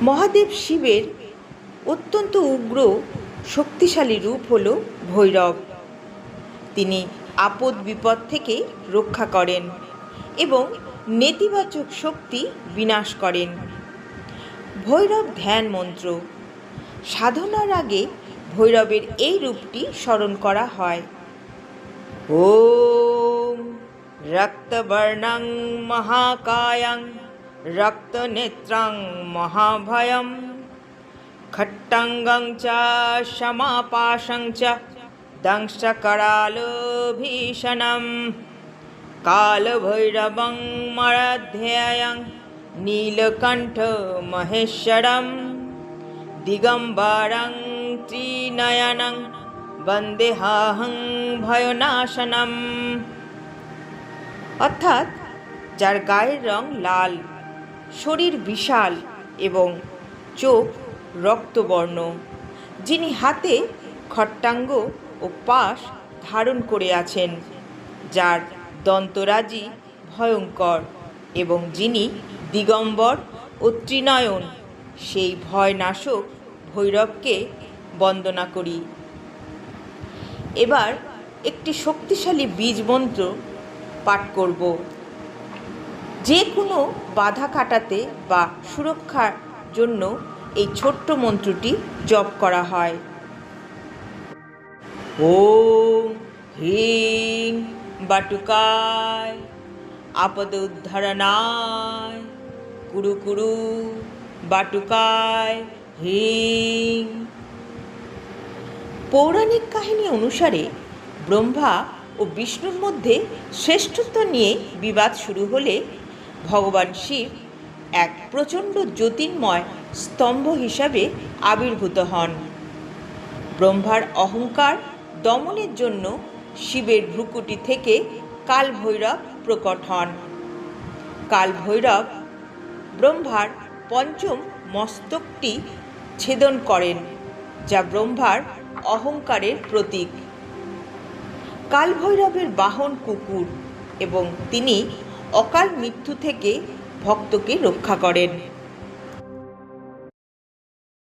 মহাদেব শিবের অত্যন্ত উগ্র শক্তিশালী রূপ হল ভৈরব। তিনি আপদ বিপদ থেকে রক্ষা করেন এবং নেতিবাচক শক্তি বিনাশ করেন। ভৈরব ধ্যান মন্ত্র। সাধনার আগে ভৈরবের এই রূপটি স্মরণ করা হয়। ওম রক্তবর্ণং মহাকায়ং রক্তনেত্রং মহাভয়ং খট্টঙ্গং চ সমাপাশং চ দংশকরালভীষণং কালভৈরবং মরধ্যেয়ং নীলকণ্ঠ মহেশ্বরং দিগম্বরং ত্রিনয়নং বন্দেহাহং ভয়নাশনম। অর্থাৎ যার গায়ের রং লাল, শরীর বিশাল এবং চোখ রক্তবর্ণ, যিনি হাতে খট্টাঙ্গ ও পাশ ধারণ করে আছেন, যার দন্তরাজি ভয়ঙ্কর এবং যিনি দিগম্বর ও ত্রিনয়ন, সেই ভয়নাশক ভৈরবকে বন্দনা করি। এবার একটি শক্তিশালী বীজ মন্ত্র পাঠ করব। যে কোনো বাধা কাটাতে বা সুরক্ষার জন্য এই ছোট্ট মন্ত্রটি জপ করা হয়। ওম হ্রিং বাটুকায় আপদ উদ্ধারণায় কুরু কুরু বাটুকায় হ্রিং। পৌরাণিক কাহিনী অনুসারে ব্রহ্মা ও বিষ্ণুর মধ্যে শ্রেষ্ঠত্ব নিয়ে বিবাদ শুরু হলে ভগবান শিব এক প্রচণ্ড জ্যোতির্ময় স্তম্ভ হিসাবে আবির্ভূত হন। ব্রহ্মার অহংকার দমনের জন্য শিবের ভ্রুকুটি থেকে কালভৈরব প্রকট হন। কালভৈরব ব্রহ্মার পঞ্চম মস্তকটি ছেদন করেন, যা ব্রহ্মার অহংকারের প্রতীক। কালভৈরবের বাহন কুকুর এবং তিনি অকাল মৃত্যু থেকে ভক্তকে রক্ষা করেন।